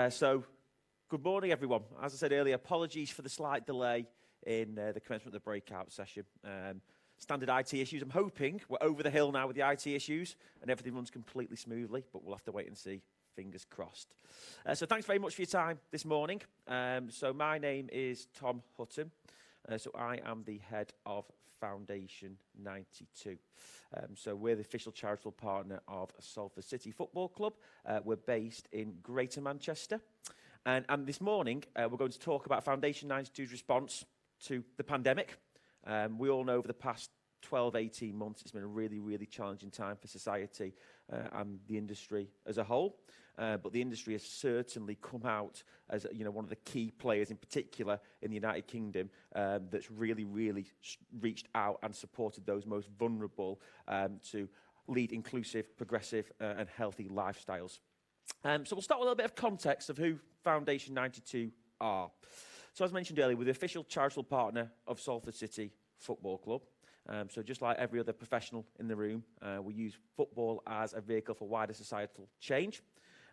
So good morning, everyone. As I said earlier, apologies for the slight delay in the commencement of the breakout session. Standard IT issues. I'm hoping we're over the hill now with the IT issues and everything runs completely smoothly, but we'll have to wait and see. Fingers crossed. So thanks very much for your time this morning. So my name is Tom Hutton. So I am the head of Foundation 92. So we're the official charitable partner of Salford City Football Club. We're based in Greater Manchester. And this morning, we're going to talk about Foundation 92's response to the pandemic. We all know over the past 12, 18 months, it's been a really, really challenging time for society and the industry as a whole. But the industry has certainly come out as one of the key players in particular in the United Kingdom that's really, really reached out and supported those most vulnerable to lead inclusive, progressive and healthy lifestyles. So we'll start with a little bit of context of who Foundation 92 are. So as mentioned earlier, we're the official charitable partner of Salford City Football Club. So just like every other professional in the room, we use football as a vehicle for wider societal change.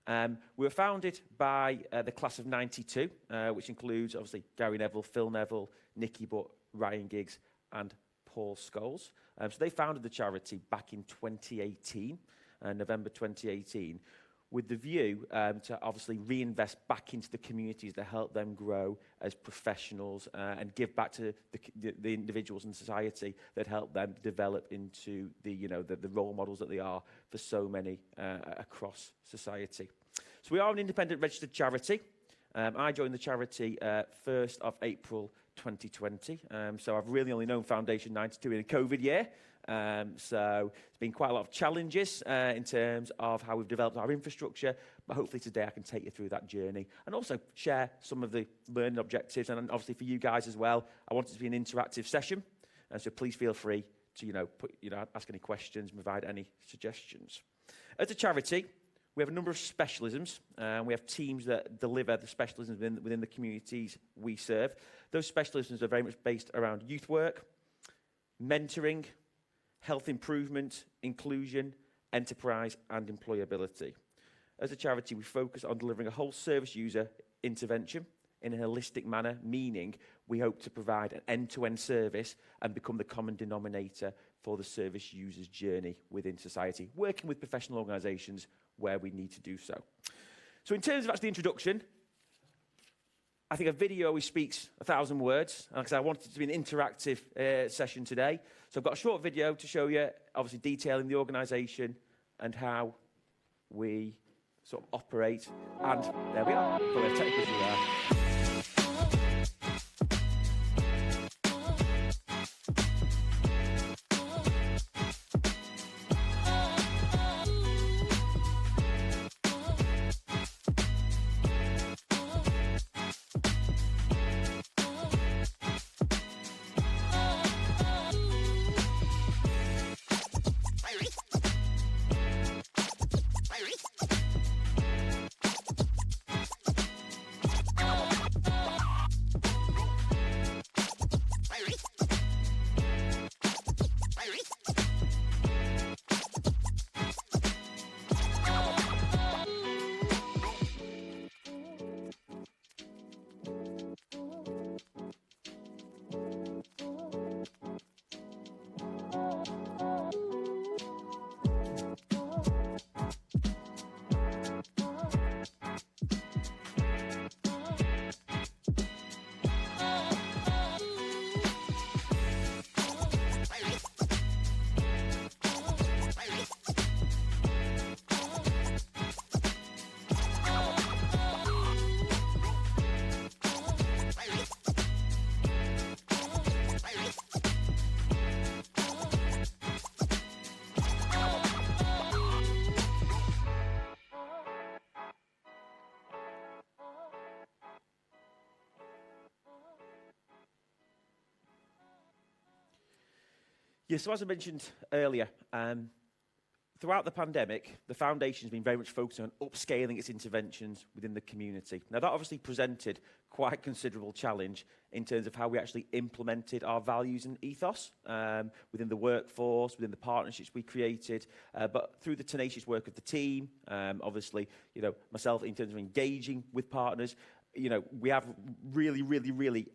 We were founded by the class of 92, which includes obviously Gary Neville, Phil Neville, Nicky Butt, Ryan Giggs and Paul Scholes. So they founded the charity back in 2018, November 2018, with the view to obviously reinvest back into the communities that help them grow as professionals and give back to the individuals in society that help them develop into the role models that they are for so many across society. So we are an independent registered charity. I joined the charity 1st of April 2020. So I've really only known Foundation 92 in a COVID year. So it's been quite a lot of challenges in terms of how we've developed our infrastructure, but hopefully today I can take you through that journey and also share some of the learning objectives. And obviously for you guys as well, I want it to be an interactive session. So please feel free to, ask any questions, provide any suggestions. As a charity, we have a number of specialisms, and we have teams that deliver the specialisms within the communities we serve. Those specialisms are very much based around youth work, mentoring, health improvement, inclusion, enterprise, and employability. As a charity, we focus on delivering a whole service user intervention in a holistic manner, meaning we hope to provide an end-to-end service and become the common denominator for the service user's journey within society, working with professional organisations where we need to do so. So in terms of actually the introduction, I think a video always speaks 1,000 words. And like I said, I wanted it to be an interactive session today. So I've got a short video to show you, obviously detailing the organisation and how we sort of operate. And there we are. So we'll take this there. Yeah, so as I mentioned earlier, Throughout the pandemic, the foundation has been very much focused on upscaling its interventions within the community. Now, that obviously presented quite a considerable challenge in terms of how we actually implemented our values and ethos within the workforce, within the partnerships we created, but through the tenacious work of the team, obviously, myself in terms of engaging with partners, we have really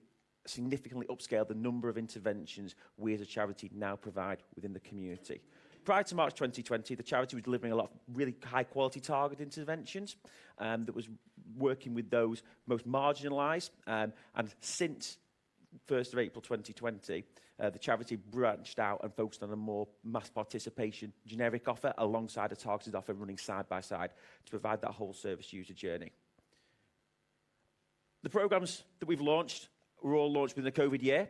significantly upscaled the number of interventions we as a charity now provide within the community. Prior to March 2020, the charity was delivering a lot of really high-quality targeted interventions that was working with those most marginalised. And since 1st of April 2020, the charity branched out and focused on a more mass participation generic offer alongside a targeted offer running side by side to provide that whole service user journey. The programmes that we've launched were all launched within the COVID year.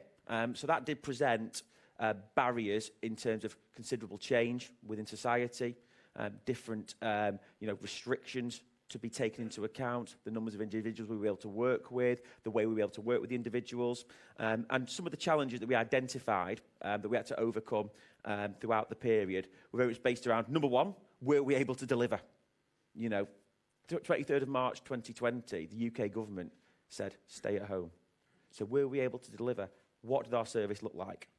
So that did present barriers in terms of considerable change within society, different restrictions to be taken into account, the numbers of individuals we were able to work with, the way we were able to work with the individuals, and some of the challenges that we identified that we had to overcome throughout the period were very much based around, number one, were we able to deliver? 23rd of March 2020, the UK government said, stay at home. So were we able to deliver? What did our service look like?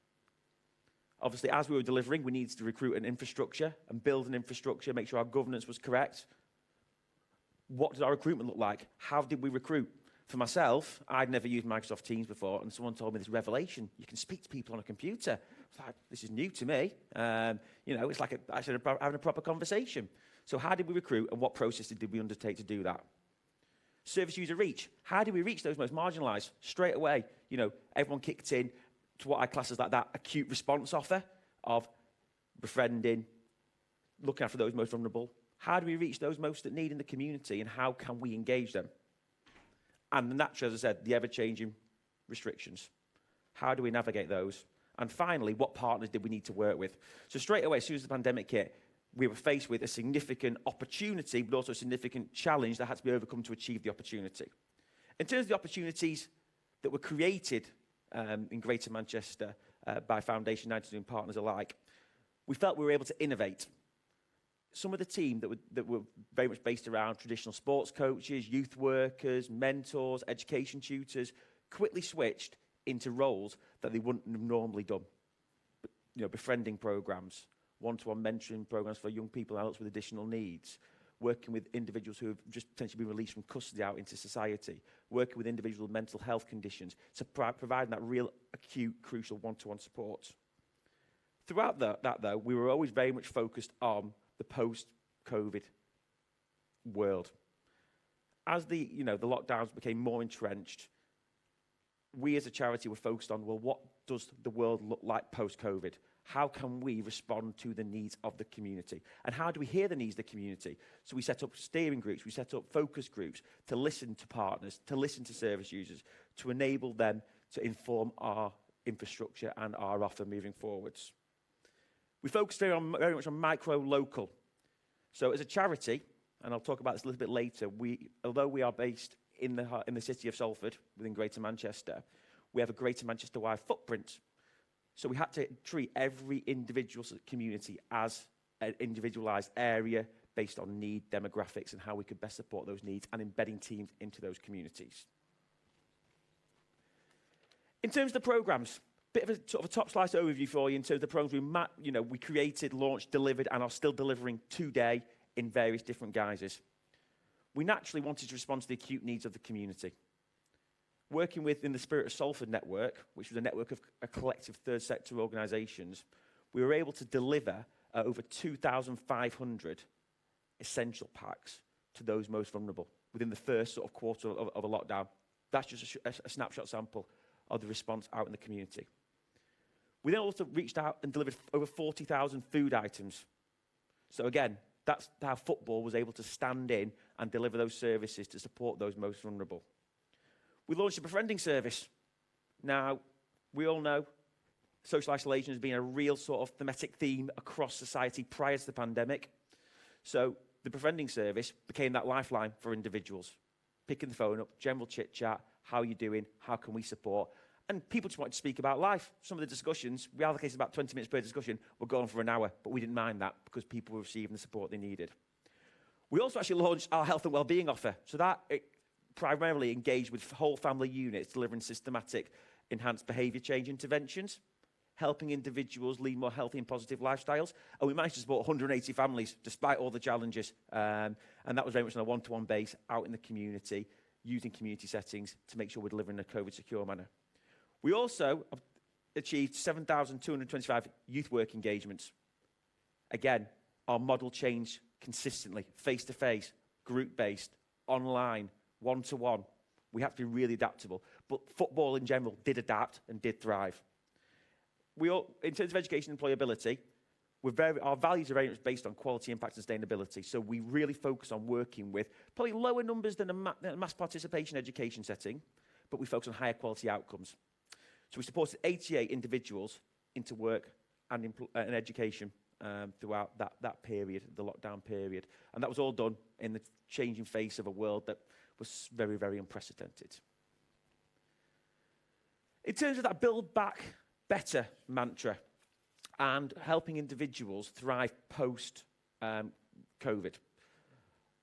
Obviously, as we were delivering, we needed to recruit an infrastructure and build an infrastructure, make sure our governance was correct. What did our recruitment look like? How did we recruit? For myself, I'd never used Microsoft Teams before, and someone told me this revelation. You can speak to people on a computer. It's like, this is new to me. It's like actually having a proper conversation. So how did we recruit, and what processes did we undertake to do that? Service user reach. How did we reach those most marginalised? Straight away, everyone kicked in to what I class as that acute response offer of befriending, looking after those most vulnerable. How do we reach those most that need in the community, and how can we engage them? And naturally, as I said, the ever-changing restrictions. How do we navigate those? And finally, what partners did we need to work with? So straight away, as soon as the pandemic hit, we were faced with a significant opportunity, but also a significant challenge that had to be overcome to achieve the opportunity. In terms of the opportunities that were created in Greater Manchester by Foundation 92 partners alike, we felt we were able to innovate. Some of the team that were very much based around traditional sports coaches, youth workers, mentors, education tutors, quickly switched into roles that they wouldn't have normally done. Befriending programs, one-to-one mentoring programs for young people and adults with additional needs, working with individuals who have just potentially been released from custody out into society, working with individuals with mental health conditions, so providing that real acute, crucial one-to-one support. Throughout that, though, we were always very much focused on the post-COVID world. As the lockdowns became more entrenched, we as a charity were focused on, well, what does the world look like post-COVID? How can we respond to the needs of the community? And how do we hear the needs of the community? So we set up steering groups, we set up focus groups to listen to partners, to listen to service users, to enable them to inform our infrastructure and our offer moving forwards. We focused very much on micro-local. So as a charity, and I'll talk about this a little bit later, although we are based in the city of Salford, within Greater Manchester, we have a Greater Manchester-wide footprint. So we had to treat every individual community as an individualised area based on need, demographics, and how we could best support those needs, and embedding teams into those communities. In terms of the programmes, bit of a sort of a top slice overview for you in terms of the programmes we created, launched, delivered, and are still delivering today in various different guises. We naturally wanted to respond to the acute needs of the community. Working within the Spirit of Salford network, which was a network of a collective third sector organisations, we were able to deliver over 2,500 essential packs to those most vulnerable within the first sort of quarter of a lockdown. That's just a snapshot sample of the response out in the community. We then also reached out and delivered over 40,000 food items. So again, that's how football was able to stand in and deliver those services to support those most vulnerable. We launched a befriending service. Now, we all know social isolation has been a real sort of thematic theme across society prior to the pandemic. So the befriending service became that lifeline for individuals. Picking the phone up, general chit-chat, how are you doing, how can we support? And people just wanted to speak about life. Some of the discussions, we allocated about 20 minutes per discussion, were going for an hour, but we didn't mind that because people were receiving the support they needed. We also actually launched our health and wellbeing offer. So that primarily engaged with whole family units, delivering systematic enhanced behaviour change interventions, helping individuals lead more healthy and positive lifestyles. And we managed to support 180 families despite all the challenges. And that was very much on a one-to-one base out in the community, using community settings to make sure we're delivering in a COVID-secure manner. We also achieved 7,225 youth work engagements. Again, our model changed consistently, face-to-face, group-based, online, one-to-one. We have to be really adaptable. But football in general did adapt and did thrive. In terms of education and employability, our values are very much based on quality, impact, and sustainability. So we really focus on working with probably lower numbers than a mass participation education setting, but we focus on higher quality outcomes. So we supported 88 individuals into work and education throughout that period, the lockdown period. And that was all done in the changing face of a world that was very, very unprecedented. In terms of that build back better mantra and helping individuals thrive post-COVID,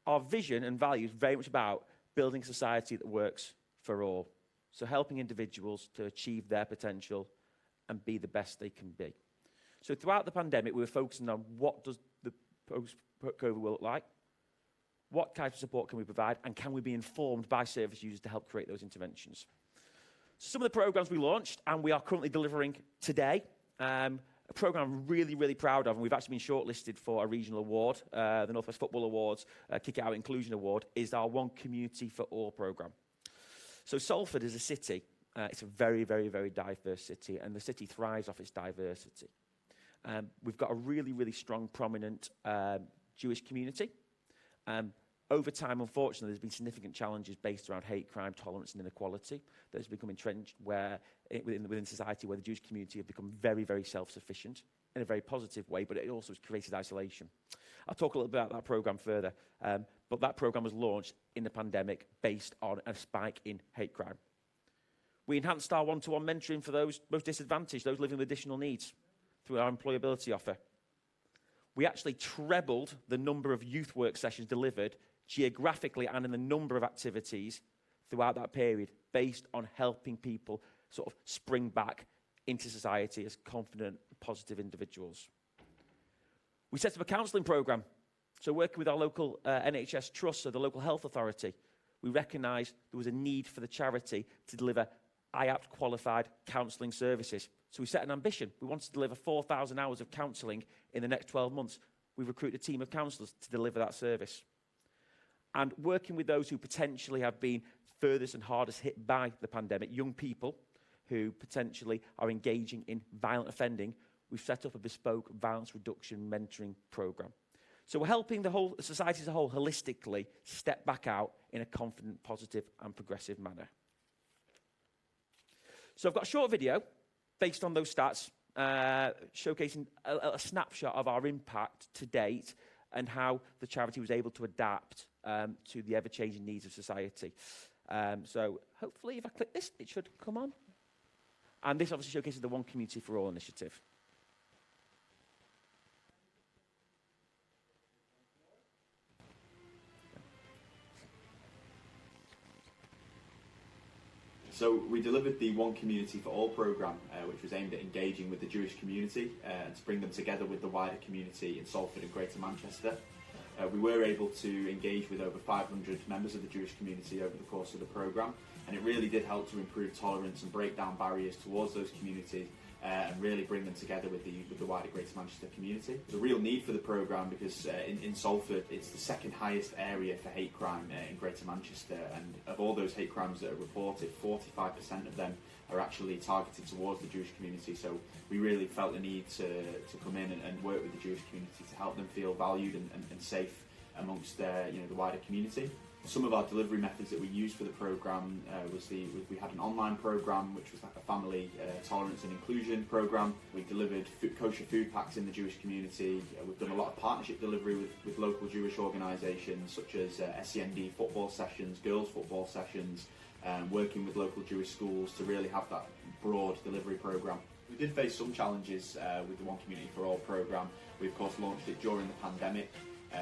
our vision and values very much about building a society that works for all. So helping individuals to achieve their potential and be the best they can be. So throughout the pandemic, we were focusing on what does the post-COVID world look like, what type of support can we provide, and can we be informed by service users to help create those interventions. Some of the programs we launched, and we are currently delivering today, a program I'm really, really proud of, and we've actually been shortlisted for a regional award, the North West Football Awards, Kick It Out Inclusion Award, is our One Community for All program. So Salford is a city. It's a very, very, very diverse city, and the city thrives off its diversity. We've got a really, really strong, prominent Jewish community. Over time, unfortunately, there's been significant challenges based around hate crime, tolerance, and inequality that has become entrenched within society, where the Jewish community have become very, very self-sufficient in a very positive way, but it also has created isolation. I'll talk a little bit about that program further, but that program was launched in the pandemic based on a spike in hate crime. We enhanced our one-to-one mentoring for those most disadvantaged, those living with additional needs, through our employability offer. We actually trebled the number of youth work sessions delivered geographically and in the number of activities throughout that period, based on helping people sort of spring back into society as confident, positive individuals. We set up a counselling programme. So working with our local NHS trust, so the local health authority, we recognised there was a need for the charity to deliver IAPT qualified counselling services. So we set an ambition. We wanted to deliver 4,000 hours of counselling in the next 12 months. We recruited a team of counsellors to deliver that service. And working with those who potentially have been furthest and hardest hit by the pandemic, young people who potentially are engaging in violent offending, we've set up a bespoke violence reduction mentoring programme. So we're helping the whole society as a whole holistically step back out in a confident, positive and progressive manner. So I've got a short video based on those stats, showcasing a snapshot of our impact to date and how the charity was able to adapt to the ever-changing needs of society. So hopefully if I click this, it should come on. And this obviously showcases the One Community for All initiative. So we delivered the One Community for All programme, which was aimed at engaging with the Jewish community and to bring them together with the wider community in Salford and Greater Manchester. We were able to engage with over 500 members of the Jewish community over the course of the programme, and it really did help to improve tolerance and break down barriers towards those communities and really bring them together with the wider Greater Manchester community. There's a real need for the programme because in Salford it's the second highest area for hate crime in Greater Manchester, and of all those hate crimes that are reported, 45% of them are actually targeted towards the Jewish community. So we really felt the need to come in and work with the Jewish community to help them feel valued and safe amongst the wider community. Some of our delivery methods that we used for the programme we had an online programme which was like a family tolerance and inclusion programme. We delivered kosher food packs in the Jewish community. We've done a lot of partnership delivery with local Jewish organisations such as SEND football sessions, girls football sessions, working with local Jewish schools to really have that broad delivery programme. We did face some challenges with the One Community for All programme. We of course launched it during the pandemic,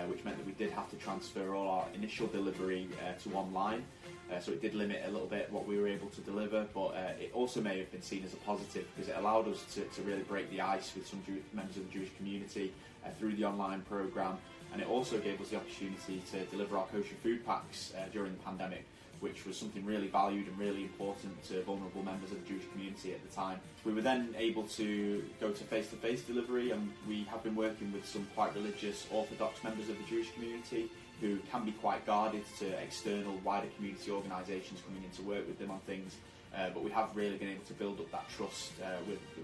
which meant that we did have to transfer all our initial delivery to online. So it did limit a little bit what we were able to deliver, but it also may have been seen as a positive because it allowed us to really break the ice with some members of the Jewish community through the online programme, and it also gave us the opportunity to deliver our kosher food packs during the pandemic, which was something really valued and really important to vulnerable members of the Jewish community at the time. We were then able to go to face-to-face delivery, and we have been working with some quite religious Orthodox members of the Jewish community who can be quite guarded to external wider community organisations coming in to work with them on things, but we have really been able to build up that trust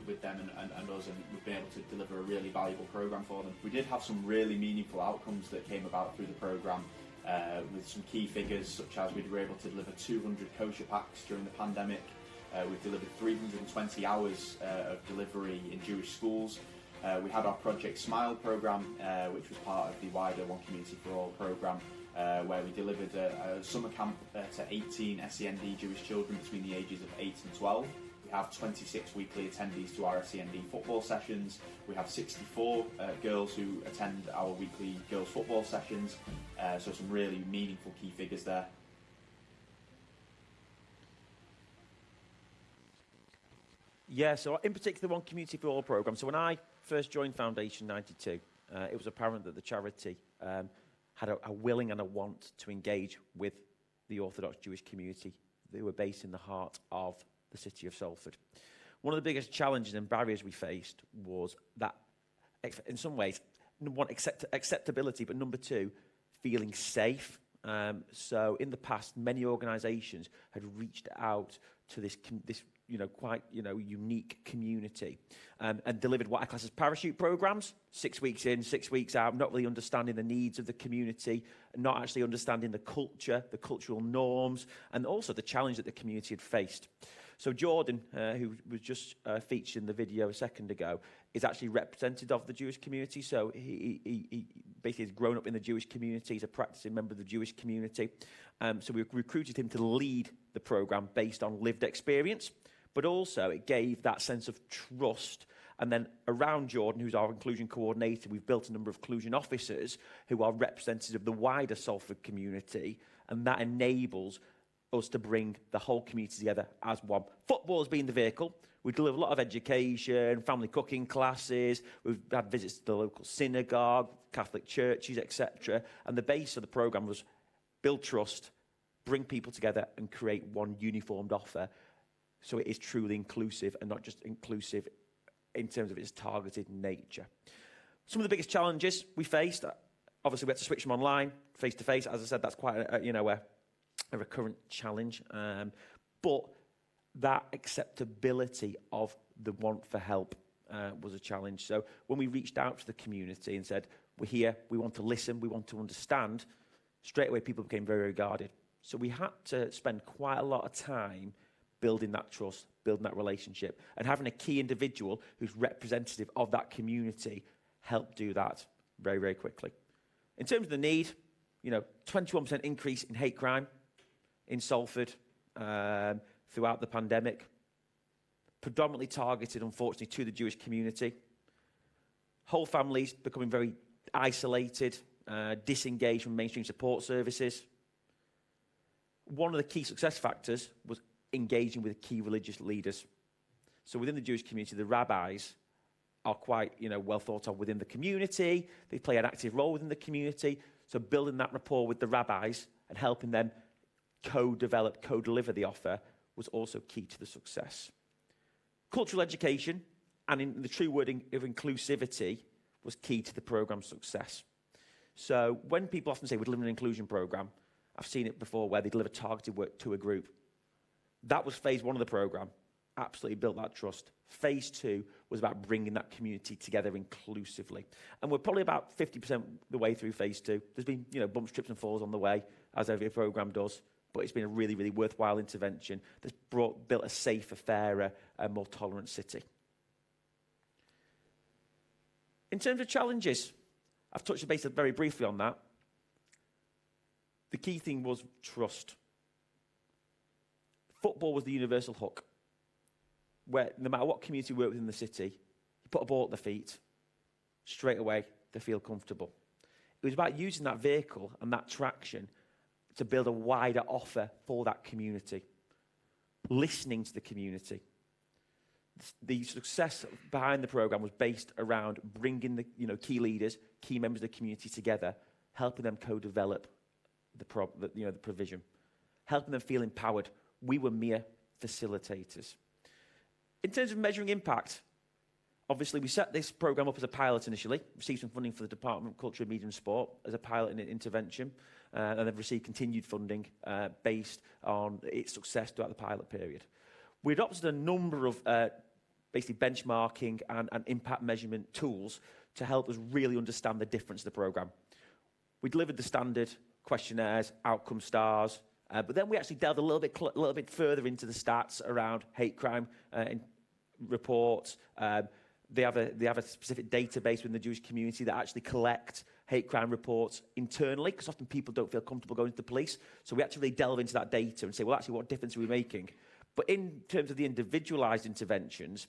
with them and us, and we've been able to deliver a really valuable programme for them. We did have some really meaningful outcomes that came about through the programme, with some key figures such as we were able to deliver 200 kosher packs during the pandemic. We've delivered 320 hours of delivery in Jewish schools. We had our Project Smile programme, which was part of the wider One Community for All programme, where we delivered a summer camp to 18 SEND Jewish children between the ages of 8 and 12. We have 26 weekly attendees to our SEND football sessions. We have 64 girls who attend our weekly girls football sessions, so some really meaningful key figures there. Yeah, so in particular, One Community for All programme. So when I first joined Foundation 92, it was apparent that the charity had a willing and a want to engage with the Orthodox Jewish community that were based in the heart of the city of Salford. One of the biggest challenges and barriers we faced was that, in some ways, number one, acceptability, but number two, feeling safe. So in the past, many organisations had reached out to this quite unique community and delivered what I class as parachute programs, 6 weeks in, 6 weeks out, not really understanding the needs of the community, not actually understanding the culture, the cultural norms, and also the challenge that the community had faced. So Jordan, who was just featured in the video a second ago, is actually representative of the Jewish community. So he basically has grown up in the Jewish community. He's a practicing member of the Jewish community. So we recruited him to lead the program based on lived experience, but also it gave that sense of trust. And then around Jordan, who's our inclusion coordinator, we've built a number of inclusion officers who are representative of the wider Salford community, and that enables us to bring the whole community together as one. Football has been the vehicle. We deliver a lot of education, family cooking classes. We've had visits to the local synagogue, Catholic churches, etc. And the base of the programme was build trust, bring people together and create one uniformed offer so it is truly inclusive and not just inclusive in terms of its targeted nature. Some of the biggest challenges we faced, obviously we had to switch from online, face-to-face. As I said, that's quite a recurrent challenge. But that acceptability of the want for help was a challenge. So when we reached out to the community and said, we're here, we want to listen, we want to understand, straight away people became very, very guarded. So we had to spend quite a lot of time building that trust, building that relationship, and having a key individual who's representative of that community help do that very, very quickly. In terms of the need, 21% increase in hate crime in Salford throughout the pandemic, predominantly targeted, unfortunately, to the Jewish community. Whole families becoming very isolated, disengaged from mainstream support services. One of the key success factors was engaging with key religious leaders. So within the Jewish community, the rabbis are quite, well thought of within the community. They play an active role within the community. So building that rapport with the rabbis and helping them co-develop, co-deliver the offer was also key to the success. Cultural education, and in the true wording of inclusivity, was key to the programme's success. So when people often say we're delivering an inclusion programme, I've seen it before where they deliver targeted work to a group. That was phase one of the programme. Absolutely built that trust. Phase two was about bringing that community together inclusively. And we're probably about 50% the way through phase two. There's been, bumps, trips and falls on the way. as every programme does, but it's been a really, really worthwhile intervention that's built a safer, fairer, and more tolerant city. In terms of challenges, I've touched base very briefly on that. The key thing was trust. Football was the universal hook, where no matter what community worked within the city, you put a ball at their feet, straight away they feel comfortable. It was about using that vehicle and that traction to build a wider offer for that community, listening to the community. The success behind the programme was based around bringing the key leaders, key members of the community together, helping them co-develop the provision, helping them feel empowered. We were mere facilitators. In terms of measuring impact, obviously we set this programme up as a pilot initially, received some funding for the Department of Culture, Media and Sport as a pilot and intervention, and they've received continued funding based on its success throughout the pilot period. We adopted a number of basically benchmarking and impact measurement tools to help us really understand the difference of the programme. We delivered the standard questionnaires, outcome stars, but then we actually delved a little bit further into the stats around hate crime reports. They have a specific database within the Jewish community that actually collect hate crime reports internally, because often people don't feel comfortable going to the police. So we actually delve into that data and say, well, actually, what difference are we making? But in terms of the individualised interventions,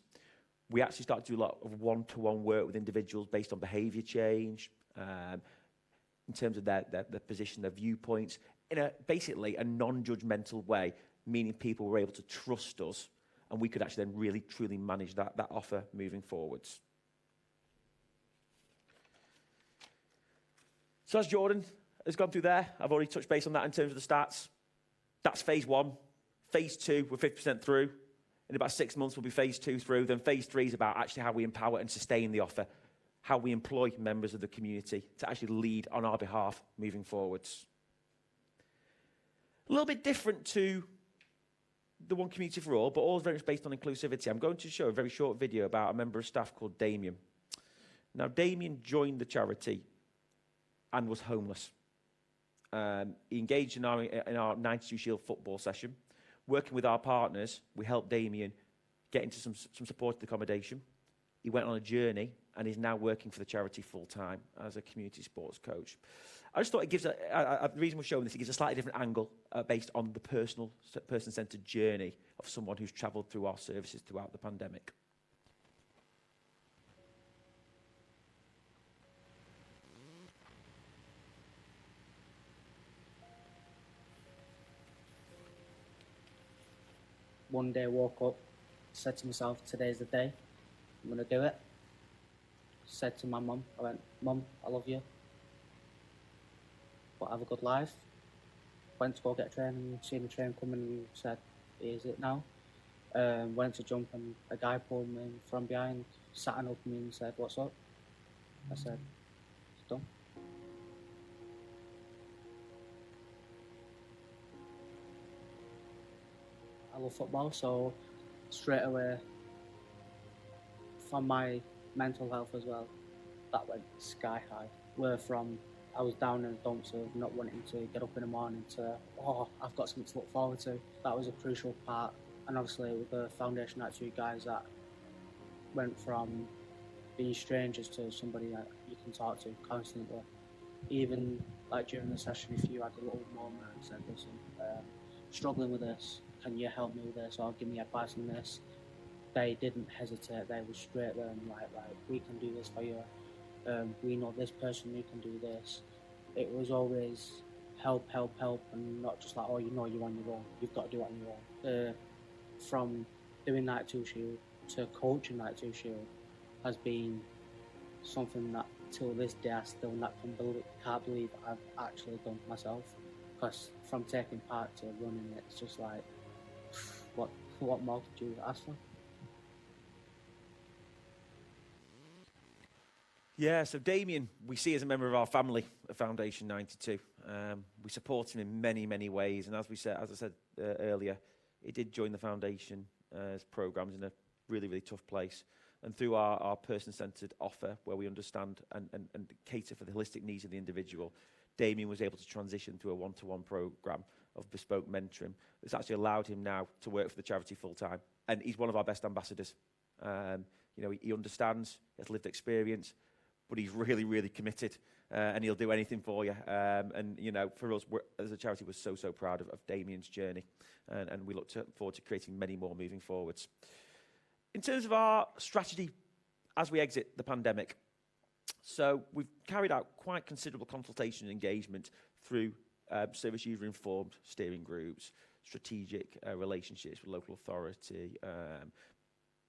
we actually start to do a lot of one-to-one work with individuals based on behaviour change, in terms of their position, their viewpoints, in basically a non-judgmental way, meaning people were able to trust us, and we could actually then really, truly manage that offer moving forwards. So as Jordan has gone through there, I've already touched base on that in terms of the stats. That's phase 1. Phase 2, we're 50% through. In about 6 months, we'll be phase 2 through. Then phase 3 is about actually how we empower and sustain the offer, how we employ members of the community to actually lead on our behalf moving forwards. A little bit different to the One Community for All, but all very much based on inclusivity. I'm going to show a very short video about a member of staff called Damien. Now, Damien joined the charity and was homeless. He engaged in our 92 Shield football session. Working with our partners, we helped Damien get into some supported accommodation. He went on a journey and is now working for the charity full-time as a community sports coach. I just thought it gives the reason we're showing this, it gives a slightly different angle based on the person-centred journey of someone who's travelled through our services throughout the pandemic. One day I woke up, said to myself, today's the day, I'm going to do it. Said to my mum, I went, Mum, I love you, but have a good life. Went to go get a train and seen the train coming and said, here's it now. Went to jump and a guy pulled me from behind, sat up me and said, what's up? I said, it's done. I love football, so straight away, from my mental health as well, that went sky high. Where from I was down in the dumps of not wanting to get up in the morning to, I've got something to look forward to. That was a crucial part. And obviously with the foundation active guys that went from being strangers to somebody that you can talk to constantly. Even like during the session, if you had a little moment and said, listen, struggling with this, can you help me with this or give me advice on this? They didn't hesitate, they were straight there and like, we can do this for you. We know this person who can do this. It was always help, and not just like, you're on your own. You've got to do it on your own. From doing 92 Shield to coaching 92 Shield has been something that till this day I still can't believe I've actually done myself. Because from taking part to running it, it's just like, what more could you ask for? Yeah, so Damien, we see as a member of our family at Foundation 92. We support him in many, many ways. And as I said earlier, he did join the Foundation's programmes in a really, really tough place. And through our person-centred offer, where we understand and cater for the holistic needs of the individual, Damien was able to transition to a one-to-one program of bespoke mentoring. It's actually allowed him now to work for the charity full-time, and he's one of our best ambassadors. You know, he understands, he has lived experience, but he's really, really committed, and he'll do anything for you. And, you know, for us, as a charity, we're so, so proud of Damien's journey, and we look forward to creating many more moving forwards. In terms of our strategy as we exit the pandemic, so we've carried out quite considerable consultation and engagement through service user-informed steering groups, strategic relationships with local authority,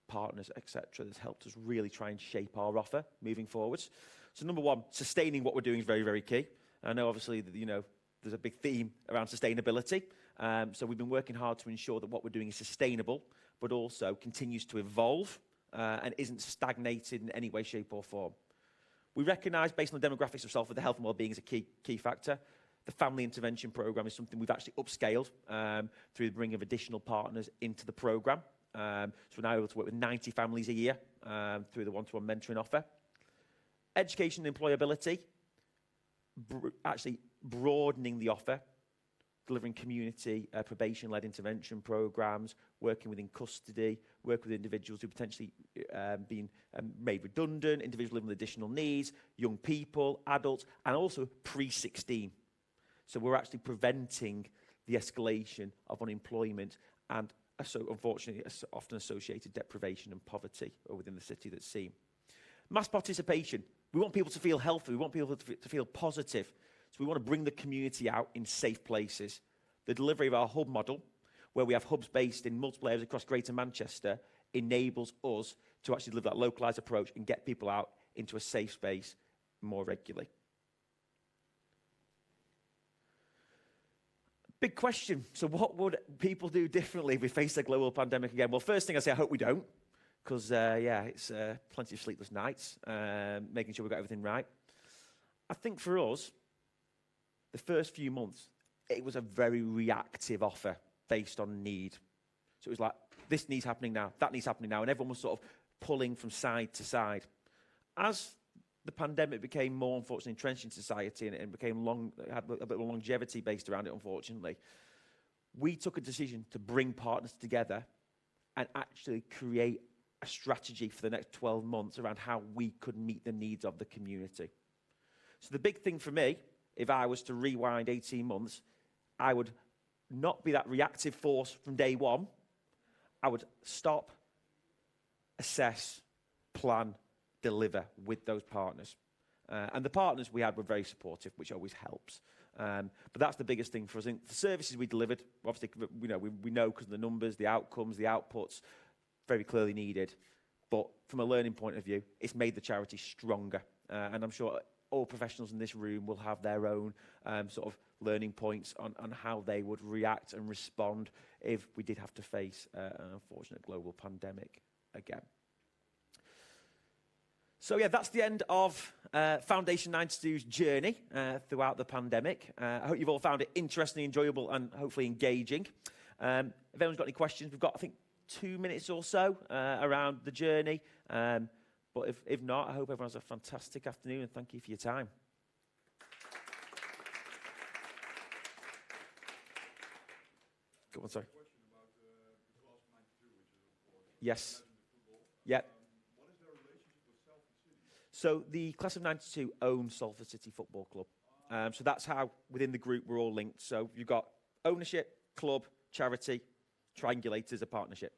partners, etc. That's helped us really try and shape our offer moving forwards. So number one, sustaining what we're doing is very, very key. I know obviously that, you know, there's a big theme around sustainability. So we've been working hard to ensure that what we're doing is sustainable, but also continues to evolve and isn't stagnated in any way, shape or form. We recognise, based on the demographics of Salford, the health and wellbeing is a key factor. The family intervention programme is something we've actually upscaled through the bringing of additional partners into the programme. So we're now able to work with 90 families a year through the one-to-one mentoring offer. Education and employability, actually broadening the offer, delivering community probation-led intervention programmes, working within custody, working with individuals who potentially been made redundant, individuals living with additional needs, young people, adults, and also pre-16. So we're actually preventing the escalation of unemployment and, so unfortunately, often associated deprivation and poverty within the city that's seen. Mass participation. We want people to feel healthy. We want people to feel positive. So we want to bring the community out in safe places. The delivery of our hub model, where we have hubs based in multiple areas across Greater Manchester, enables us to actually deliver that localised approach and get people out into a safe space more regularly. Big question. So what would people do differently if we face a global pandemic again? Well, first thing I say, I hope we don't, because, yeah, it's plenty of sleepless nights, making sure we've got everything right. I think for us, the first few months, it was a very reactive offer based on need. So it was like, this needs happening now, that needs happening now, and everyone was sort of pulling from side to side. As the pandemic became more, unfortunately, entrenched in society and became had a bit of longevity based around it, unfortunately, we took a decision to bring partners together and actually create a strategy for the next 12 months around how we could meet the needs of the community. So the big thing for me, if I was to rewind 18 months, I would not be that reactive force from day one. I would stop, assess, plan, deliver with those partners. And the partners we had were very supportive, which always helps. But that's the biggest thing for us. In the services we delivered, obviously, we know because of the numbers, the outcomes, the outputs, very clearly needed. But from a learning point of view, it's made the charity stronger. And I'm sure all professionals in this room will have their own sort of learning points on how they would react and respond if we did have to face an unfortunate global pandemic again. So yeah, that's the end of Foundation 92's journey throughout the pandemic. I hope you've all found it interesting, enjoyable, and hopefully engaging. If anyone's got any questions, we've got, I think, 2 minutes or so around the journey. But if not, I hope everyone has a fantastic afternoon, and thank you for your time. Go on, sorry. Yes. Yeah. So the class of 92 own Salford City Football Club. So that's how, within the group, we're all linked. So you've got ownership, club, charity, triangulated as a partnership.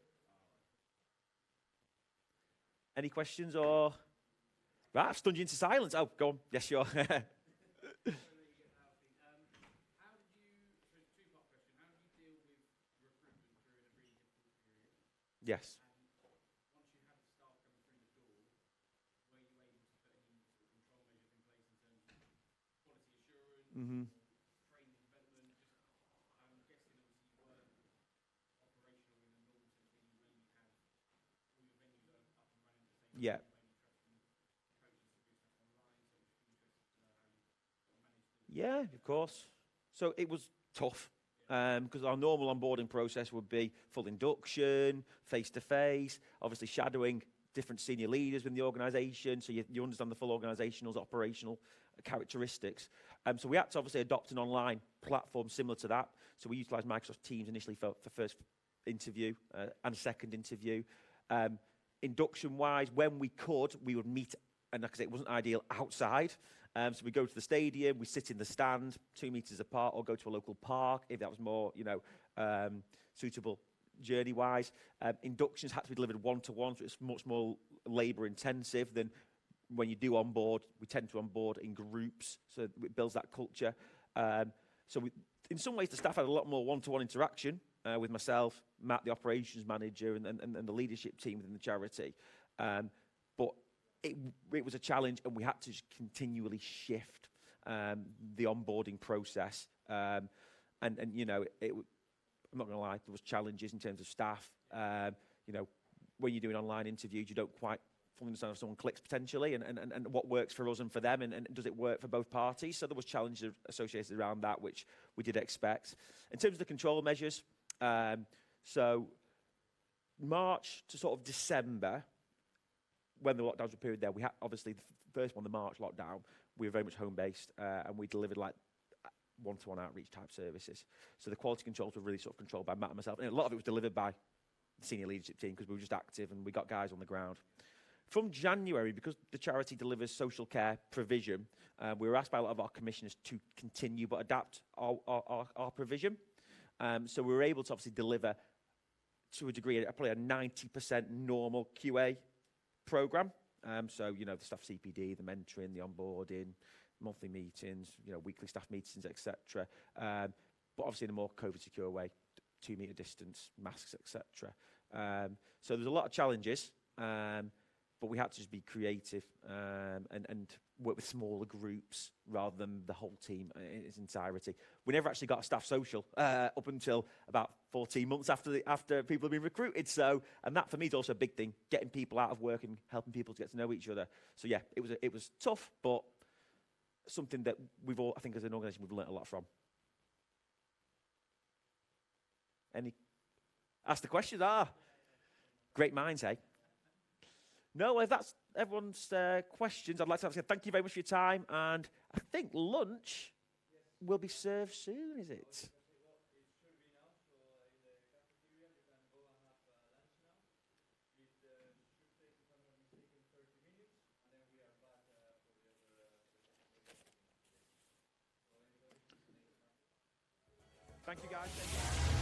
Any questions or... Right, I've stunned you into silence. Oh, go on. Yes, sure. Yes. Mm-hmm. Yeah. Yeah, of course. So it was tough because our normal onboarding process would be full induction, face-to-face, obviously shadowing different senior leaders within the organisation, so you understand the full organisational, operational characteristics. So we had to obviously adopt an online platform similar to that. So we utilised Microsoft Teams initially for first interview and second interview. Induction-wise, when we could, we would meet, and because it wasn't ideal, outside. So we go to the stadium, we sit in the stand 2 metres apart, or go to a local park if that was more, suitable journey-wise. Inductions had to be delivered one-to-one, so it's much more labour-intensive than when you do onboard. We tend to onboard in groups, so it builds that culture. In some ways, the staff had a lot more one-to-one interaction with myself, Matt, the operations manager, and the leadership team within the charity. But it was a challenge, and we had to just continually shift the onboarding process. I'm not going to lie, there was challenges in terms of staff. When you're doing online interviews, you don't quite fully understand if someone clicks potentially, and what works for us and for them, and does it work for both parties? So there was challenges associated around that, which we did expect. In terms of the control measures, so March to sort of December, when the lockdowns were period there, we had obviously the first one, the March lockdown, we were very much home-based, and we delivered like one-to-one outreach type services. So the quality controls were really sort of controlled by Matt and myself, and a lot of it was delivered by the senior leadership team because we were just active and we got guys on the ground. From January, because the charity delivers social care provision, we were asked by a lot of our commissioners to continue but adapt our provision. So we were able to obviously deliver, to a degree, probably a 90% normal QA programme. So, the staff CPD, the mentoring, the onboarding, monthly meetings, weekly staff meetings, etc. But obviously in a more COVID-secure way, 2 metre distance, masks, etc. So there's a lot of challenges, but we had to just be creative and work with smaller groups rather than the whole team in its entirety. We never actually got a staff social up until about 14 months after people had been recruited. So, and that for me is also a big thing, getting people out of work and helping people to get to know each other. So yeah, it was tough, but something that we've all, I think as an organisation, we've learnt a lot from. Ask the questions. Great minds, eh? No, if that's everyone's questions, I'd like to say thank you very much for your time, and I think lunch will be served soon, is it? Thank you, guys.